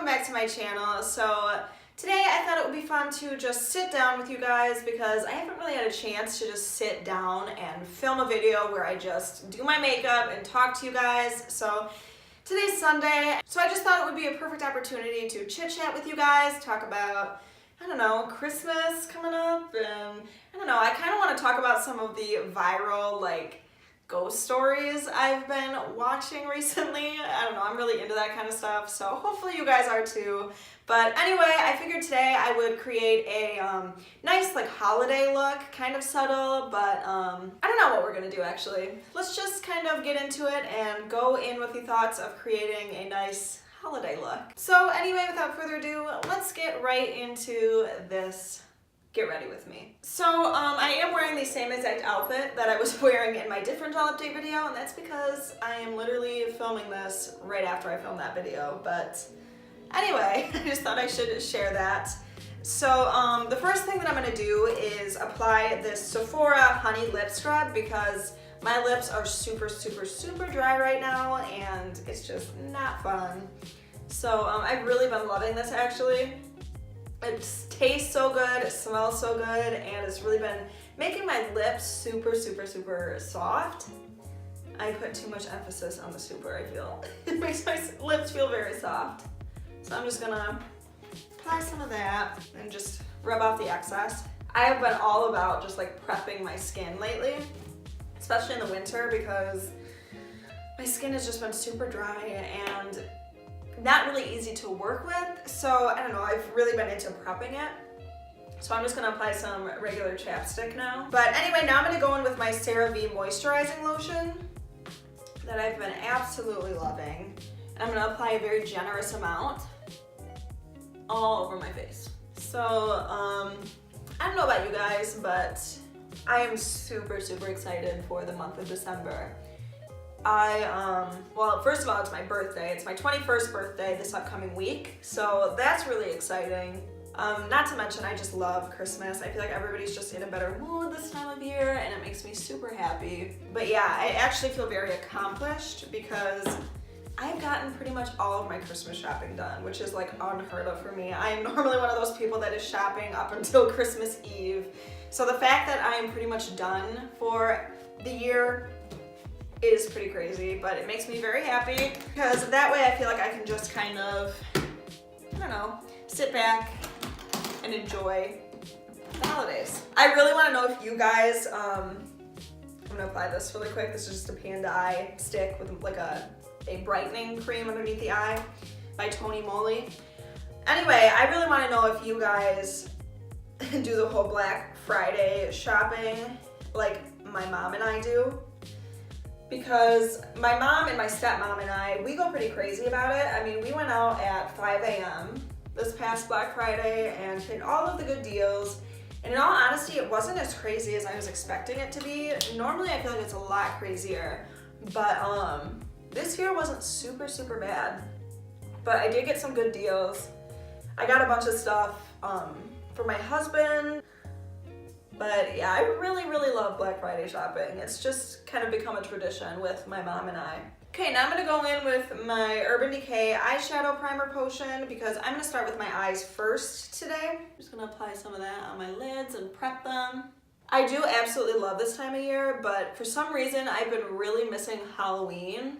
welcome back to my channel. So today I thought it would be fun to just sit down with you guys because I haven't really had a chance to just sit down and film a video where I just do my makeup and talk to you guys. So today's Sunday, so I just thought it would be a perfect opportunity to chit chat with you guys, talk about, I don't know, Christmas coming up, and I don't know, I kind of want to talk about some of the viral ghost stories I've been watching recently. I don't know, I'm really into that kind of stuff, so hopefully you guys are too. But anyway, I figured today I would create a nice holiday look, kind of subtle, but I don't know what we're gonna do actually. Let's just kind of get into it and go in with the thoughts of creating a nice holiday look. So anyway, without further ado, let's get right into this. Get ready with me. So I am wearing the same exact outfit that I was wearing in my different doll update video, and that's because I am literally filming this right after I filmed that video. But anyway, I just thought I should share that. So the first thing that I'm gonna do is apply this Sephora Honey Lip Scrub because my lips are super dry right now and it's just not fun. So I've really been loving this actually. It tastes so good, it smells so good, and it's really been making my lips super soft. I put too much emphasis on the super, I feel. It makes my lips feel very soft. So I'm just gonna apply some of that and just rub off the excess. I have been all about just prepping my skin lately, especially in the winter because my skin has just been super dry and not really easy to work with, so I don't know, I've really been into prepping it. So I'm just gonna apply some regular chapstick now. But anyway, now I'm gonna go in with my CeraVe moisturizing lotion that I've been absolutely loving. And I'm gonna apply a very generous amount all over my face. So I don't know about you guys, but I am super excited for the month of December. Well, first of all, it's my birthday. It's my 21st birthday this upcoming week, so that's really exciting. Not to mention, I just love Christmas. I feel like everybody's just in a better mood this time of year, and it makes me super happy. But yeah, I actually feel very accomplished because I've gotten pretty much all of my Christmas shopping done, which is unheard of for me. I am normally one of those people that is shopping up until Christmas Eve. So the fact that I am pretty much done for the year is pretty crazy, but it makes me very happy because that way I feel like I can just kind of, I don't know, sit back and enjoy the holidays. I really want to know if you guys, I'm gonna apply this really quick. This is just a Panda Eye stick with a brightening cream underneath the eye by Tony Moly. Anyway, I really want to know if you guys do the whole Black Friday shopping like my mom and I do. Because my mom and my stepmom and I, we go pretty crazy about it. I mean, we went out at 5 a.m. this past Black Friday and hit all of the good deals. And in all honesty, it wasn't as crazy as I was expecting it to be. Normally, I feel like it's a lot crazier. But this year wasn't super bad. But I did get some good deals. I got a bunch of stuff for my husband. But yeah, I really love Black Friday shopping. It's just kind of become a tradition with my mom and I. Okay, now I'm gonna go in with my Urban Decay eyeshadow primer potion because I'm gonna start with my eyes first today. I'm just gonna apply some of that on my lids and prep them. I do absolutely love this time of year, but for some reason I've been really missing Halloween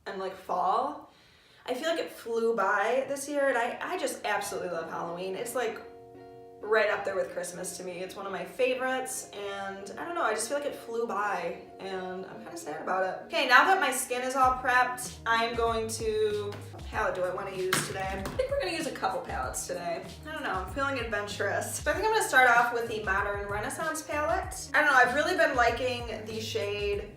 and fall. I feel like it flew by this year and I just absolutely love Halloween. It's right up there with Christmas to me. It's one of my favorites and I don't know, I just feel like it flew by and I'm kind of sad about it. Okay, now that my skin is all prepped, I'm going to, what palette do I want to use today? I think we're going to use a couple palettes today. I don't know, I'm feeling adventurous. So I think I'm going to start off with the Modern Renaissance palette. I don't know, I've really been liking the shade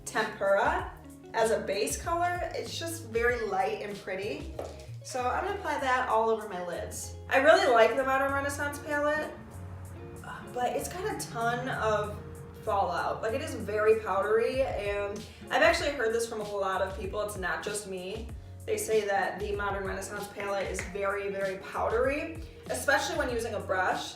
Tempera as a base color. It's just very light and pretty. So I'm gonna apply that all over my lids. I really like the Modern Renaissance palette, but it's got a ton of fallout. It is very powdery, and I've actually heard this from a lot of people. It's not just me. They say that the Modern Renaissance palette is very powdery, especially when using a brush.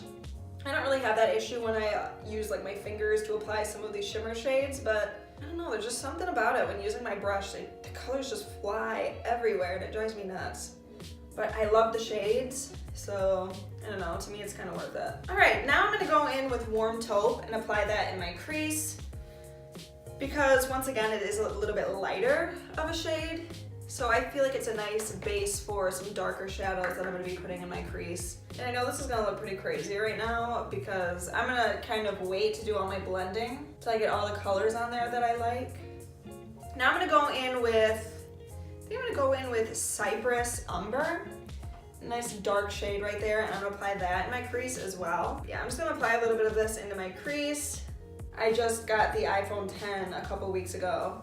I don't really have that issue when I use like my fingers to apply some of these shimmer shades, but I don't know, there's just something about it when using my brush. The colors just fly everywhere and it drives me nuts. But I love the shades, so I don't know, to me it's kind of worth it. All right, now I'm gonna go in with Warm Taupe and apply that in my crease because once again, it is a little bit lighter of a shade. So I feel like it's a nice base for some darker shadows that I'm gonna be putting in my crease. And I know this is gonna look pretty crazy right now because I'm gonna kind of wait to do all my blending till I get all the colors on there that I like. Now I'm gonna go in with, I think I'm gonna go in with Cypress Umber. Nice dark shade right there, and I'm gonna apply that in my crease as well. Yeah, I'm just gonna apply a little bit of this into my crease. I just got the iPhone 10 a couple weeks ago,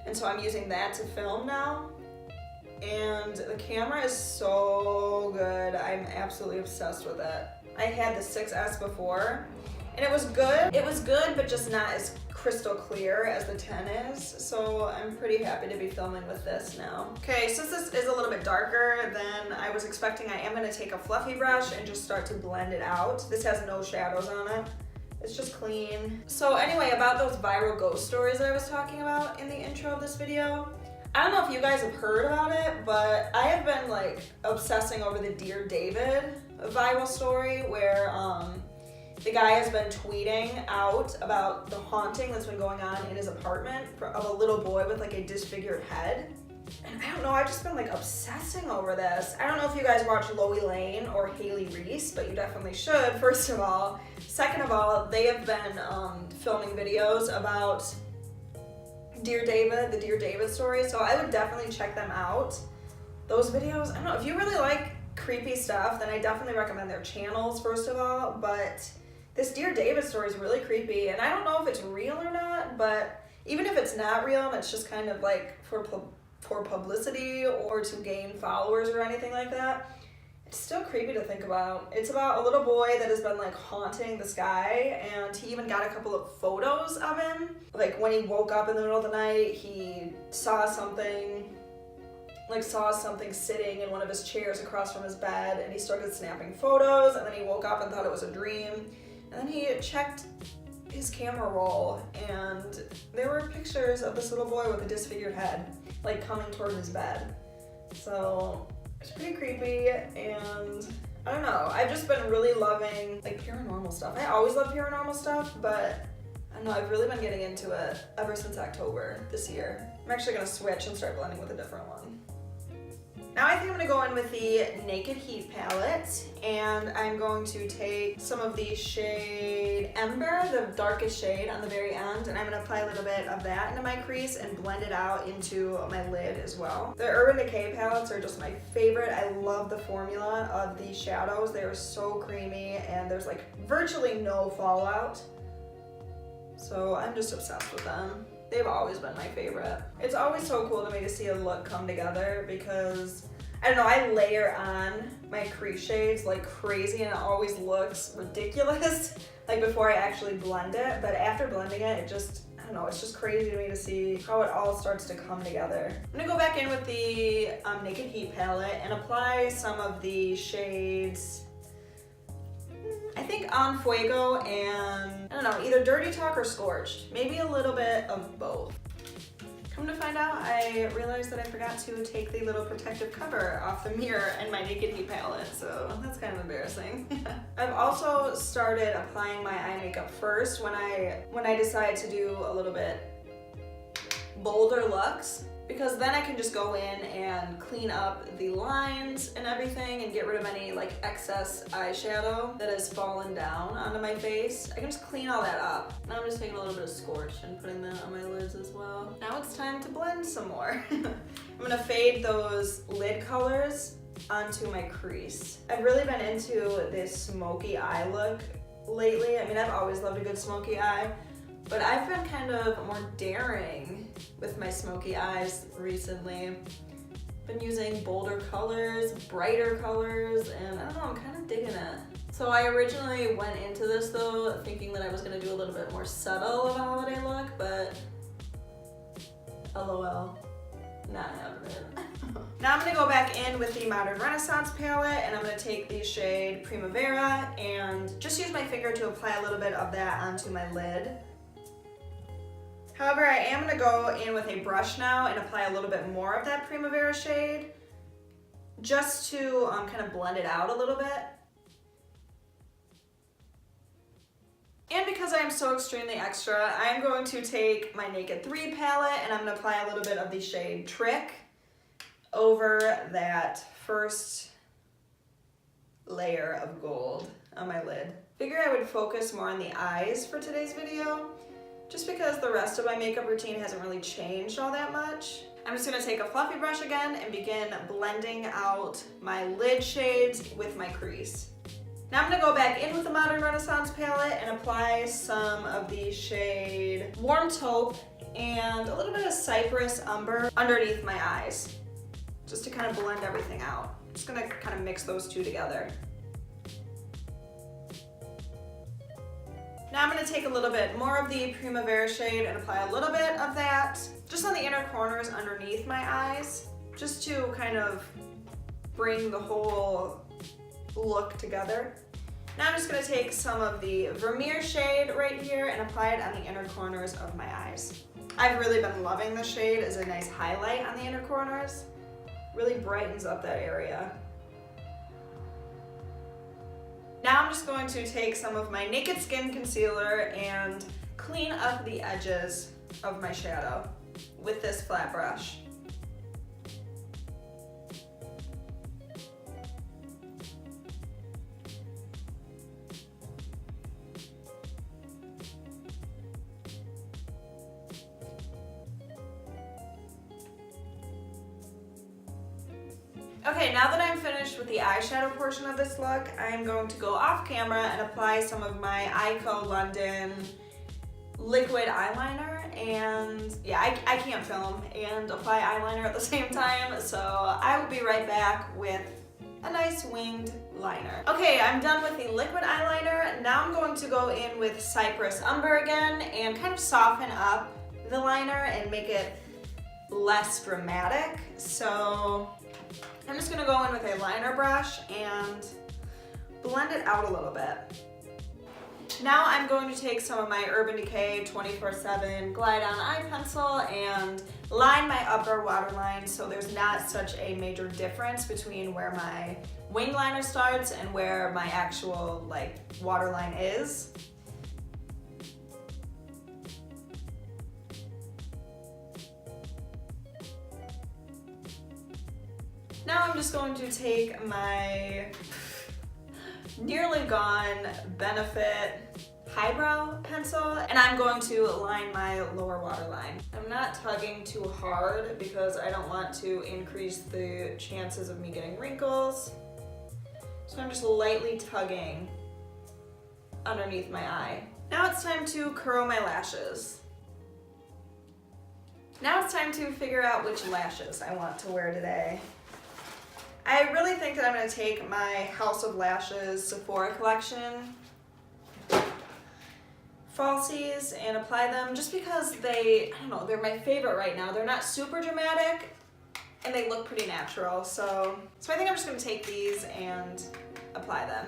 and so I'm using that to film now. And the camera is so good. I'm absolutely obsessed with it. I had the 6S before, and it was good. It was good, but just not as crystal clear as the 10 is. So I'm pretty happy to be filming with this now. Okay, since this is a little bit darker than I was expecting, I am gonna take a fluffy brush and just start to blend it out. This has no shadows on it. It's just clean. So anyway, about those viral ghost stories that I was talking about in the intro of this video, I don't know if you guys have heard about it, but I have been like obsessing over the Dear David viral story where the guy has been tweeting out about the haunting that's been going on in his apartment of a little boy with like a disfigured head. And I don't know, I've just been like obsessing over this. I don't know if you guys watch Lois Lane or Haley Reese, but you definitely should, first of all. Second of all, they have been filming videos about Dear David, the Dear David story, so I would definitely check them out. Those videos, I don't know, if you really like creepy stuff, then I definitely recommend their channels, first of all, but this Dear David story is really creepy, and I don't know if it's real or not, but even if it's not real and it's just kind of like for publicity or to gain followers or anything like that, it's still creepy to think about. It's about a little boy that has been like haunting this guy, and he even got a couple of photos of him. Like when he woke up in the middle of the night, he saw something sitting in one of his chairs across from his bed, and he started snapping photos, and then he woke up and thought it was a dream. And then he checked his camera roll, and there were pictures of this little boy with a disfigured head, like coming toward his bed. So it's pretty creepy, and I don't know, I've just been really loving like paranormal stuff. I always love paranormal stuff, but I don't know, I've really been getting into it ever since October this year. I'm actually gonna switch and start blending with a different one. Now I think I'm gonna go in with the Naked Heat palette, and I'm going to take some of the shade Ember, the darkest shade on the very end, and I'm gonna apply a little bit of that into my crease and blend it out into my lid as well. The Urban Decay palettes are just my favorite. I love the formula of these shadows. They are so creamy, and there's like virtually no fallout. So I'm just obsessed with them. They've always been my favorite. It's always so cool to me to see a look come together because, I don't know, I layer on my crease shades like crazy and it always looks ridiculous, like before I actually blend it, but after blending it, it just, I don't know, it's just crazy to me to see how it all starts to come together. I'm gonna go back in with the Naked Heat palette and apply some of the shades, I think On Fuego and, I don't know, either Dirty Talk or Scorched. Maybe a little bit of both. Come to find out, I realized that I forgot to take the little protective cover off the mirror in my Naked Heat palette, so that's kind of embarrassing. I've also started applying my eye makeup first when I decide to do a little bit bolder looks, because then I can just go in and clean up the lines and everything and get rid of any like excess eyeshadow that has fallen down onto my face. I can just clean all that up. Now I'm just taking a little bit of Scorch and putting that on my lids as well. Now it's time to blend some more. I'm gonna fade those lid colors onto my crease. I've really been into this smoky eye look lately. I mean, I've always loved a good smoky eye, but I've been kind of more daring with my smoky eyes recently. Been using bolder colors, brighter colors, and I don't know, I'm kind of digging it. So I originally went into this though thinking that I was gonna do a little bit more subtle of a holiday look, but LOL, not happening. Now I'm gonna go back in with the Modern Renaissance palette, and I'm gonna take the shade Primavera and just use my finger to apply a little bit of that onto my lid. However, I am gonna go in with a brush now and apply a little bit more of that Primavera shade just to kind of blend it out a little bit. And because I am so extremely extra, I'm going to take my Naked 3 palette and I'm going to apply a little bit of the shade Trick over that first layer of gold on my lid. Figure I would focus more on the eyes for today's video, just because the rest of my makeup routine hasn't really changed all that much. I'm just going to take a fluffy brush again and begin blending out my lid shades with my crease. Now I'm going to go back in with the Modern Renaissance palette and apply some of the shade Warm Taupe and a little bit of Cypress Umber underneath my eyes, just to kind of blend everything out. I'm just going to kind of mix those two together. Now I'm going to take a little bit more of the Primavera shade and apply a little bit of that just on the inner corners underneath my eyes, just to kind of bring the whole look together. Now I'm just going to take some of the Vermeer shade right here and apply it on the inner corners of my eyes. I've really been loving the shade as a nice highlight on the inner corners. Really brightens up that area. Now I'm just going to take some of my Naked Skin concealer and clean up the edges of my shadow with this flat brush. Okay, now that I'm finished with the eyeshadow portion of this look, I'm going to go off camera and apply some of my Ico London liquid eyeliner. And yeah, I can't film and apply eyeliner at the same time, so I will be right back with a nice winged liner. Okay, I'm done with the liquid eyeliner. Now I'm going to go in with Cypress Umber again and kind of soften up the liner and make it less dramatic. So I'm just gonna go in with a liner brush and blend it out a little bit. Now I'm going to take some of my Urban Decay 24/7 Glide On Eye Pencil and line my upper waterline so there's not such a major difference between where my wing liner starts and where my actual waterline is. Now I'm just going to take my Nearly Gone Benefit Highbrow pencil and I'm going to line my lower waterline. I'm not tugging too hard because I don't want to increase the chances of me getting wrinkles. So I'm just lightly tugging underneath my eye. Now it's time to curl my lashes. Now it's time to figure out which lashes I want to wear today. I really think that I'm going to take my House of Lashes Sephora collection falsies and apply them just because I don't know, they're my favorite right now. They're not super dramatic and they look pretty natural. So I think I'm just going to take these and apply them.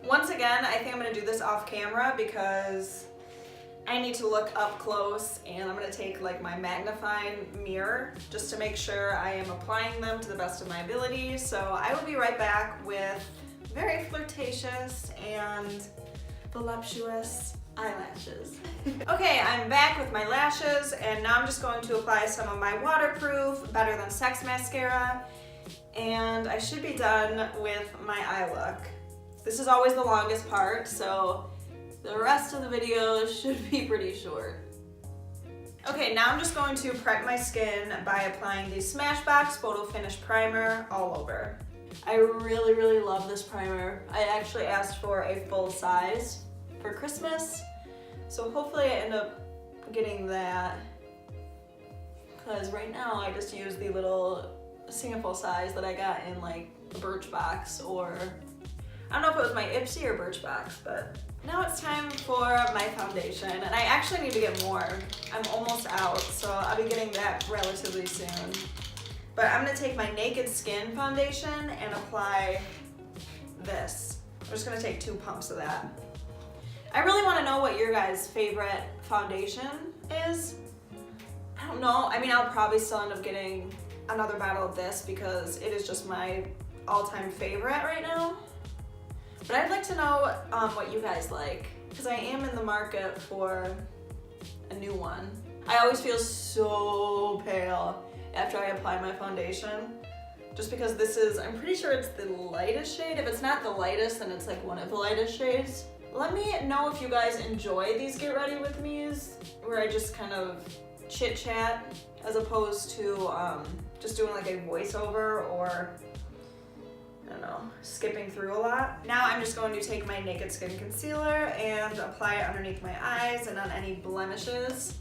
Once again, I think I'm going to do this off camera because I need to look up close and I'm going to take my magnifying mirror just to make sure I am applying them to the best of my ability. So I will be right back with very flirtatious and voluptuous eyelashes. Okay, I'm back with my lashes and now I'm just going to apply some of my waterproof Better Than Sex mascara and I should be done with my eye look. This is always the longest part, so the rest of the video should be pretty short. Okay, now I'm just going to prep my skin by applying the Smashbox Photo Finish Primer all over. I really, really love this primer. I actually asked for a full size for Christmas, so hopefully I end up getting that because right now I just use the little sample size that I got in a Birchbox, or I don't know if it was my Ipsy or Birchbox, but now it's time for my foundation, and I actually need to get more. I'm almost out, so I'll be getting that relatively soon. But I'm gonna take my Naked Skin foundation and apply this. I'm just gonna take 2 pumps of that. I really wanna know what your guys' favorite foundation is. I don't know, I mean, I'll probably still end up getting another bottle of this because it is just my all-time favorite right now. But I'd like to know what you guys like, because I am in the market for a new one. I always feel so pale after I apply my foundation, just because this is, I'm pretty sure it's the lightest shade. If it's not the lightest, then it's like one of the lightest shades. Let me know if you guys enjoy these get ready with me's, where I just kind of chit chat as opposed to just doing like a voiceover or, I don't know, skipping through a lot. Now I'm just going to take my Naked Skin concealer and apply it underneath my eyes and on any blemishes.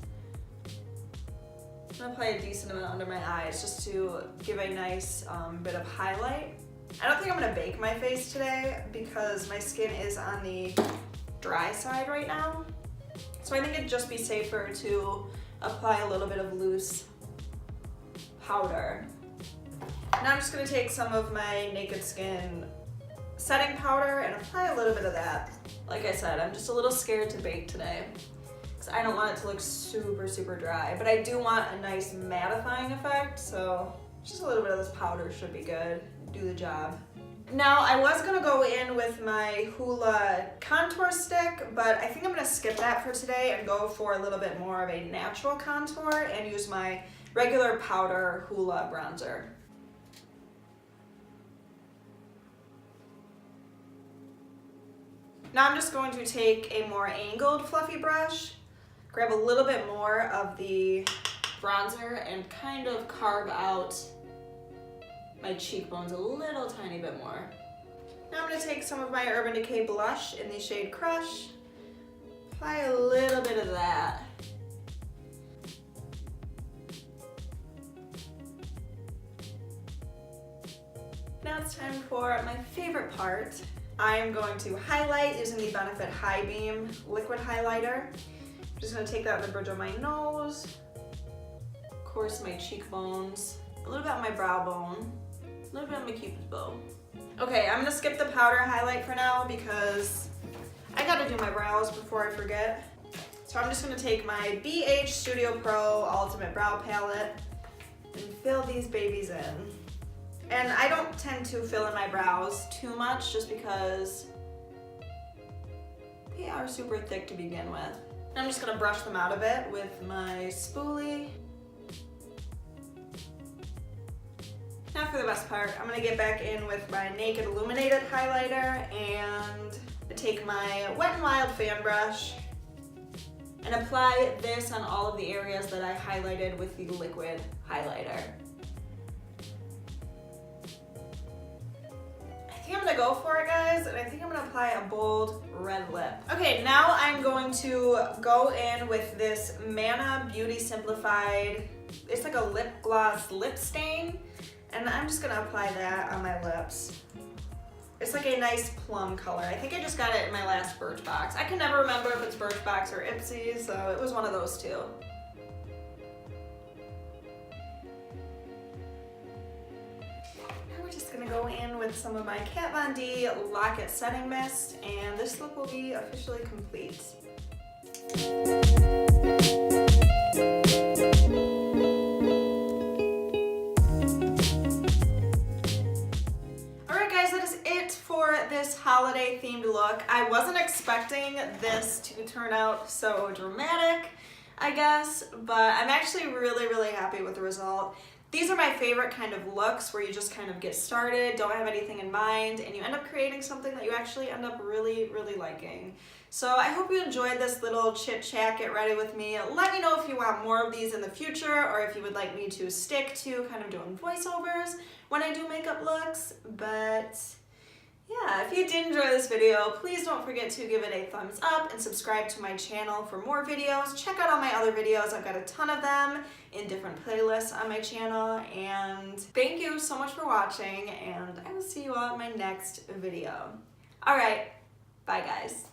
I'm gonna apply a decent amount under my eyes just to give a nice bit of highlight. I don't think I'm gonna bake my face today because my skin is on the dry side right now. So I think it'd just be safer to apply a little bit of loose powder. Now I'm just gonna take some of my Naked Skin setting powder and apply a little bit of that. Like I said, I'm just a little scared to bake today because I don't want it to look super, super dry, but I do want a nice mattifying effect, so just a little bit of this powder should be good, do the job. Now I was gonna go in with my Hoola contour stick, but I think I'm gonna skip that for today and go for a little bit more of a natural contour and use my regular powder Hoola bronzer. Now I'm just going to take a more angled fluffy brush, grab a little bit more of the bronzer and kind of carve out my cheekbones a little tiny bit more. Now I'm going to take some of my Urban Decay blush in the shade Crush, apply a little bit of that. Now it's time for my favorite part. I am going to highlight using the Benefit High Beam liquid highlighter. I'm just going to take that on the bridge of my nose, of course my cheekbones, a little bit on my brow bone, a little bit on my cupid's bow. Okay, I'm going to skip the powder highlight for now because I got to do my brows before I forget. So I'm just going to take my BH Studio Pro Ultimate Brow Palette and fill these babies in. And I don't tend to fill in my brows too much just because they are super thick to begin with. I'm just gonna brush them out a bit with my spoolie. Now for the best part, I'm gonna get back in with my Naked Illuminated highlighter and take my Wet n Wild fan brush and apply this on all of the areas that I highlighted with the liquid highlighter. I think I'm gonna go for it, guys, and I think I'm gonna apply a bold red lip. Okay, now I'm going to go in with this Manna Beauty Simplified, it's like a lip gloss lip stain, and I'm just gonna apply that on my lips. It's like a nice plum color. I think I just got it in my last Birchbox. I can never remember if it's Birchbox or Ipsy, so it was one of those two. Gonna go in with some of my Kat Von D Lock-It Setting Mist, and this look will be officially complete. Alright guys, that is it for this holiday themed look. I wasn't expecting this to turn out so dramatic, I guess, but I'm actually really, really happy with the result. These are my favorite kind of looks where you just kind of get started, don't have anything in mind, and you end up creating something that you actually end up really, really liking. So I hope you enjoyed this little chit chat, get ready with me. Let me know if you want more of these in the future or if you would like me to stick to kind of doing voiceovers when I do makeup looks. But yeah, if you did enjoy this video, please don't forget to give it a thumbs up and subscribe to my channel for more videos. Check out all my other videos. I've got a ton of them in different playlists on my channel. And thank you so much for watching, and I will see you all in my next video. All right, bye guys.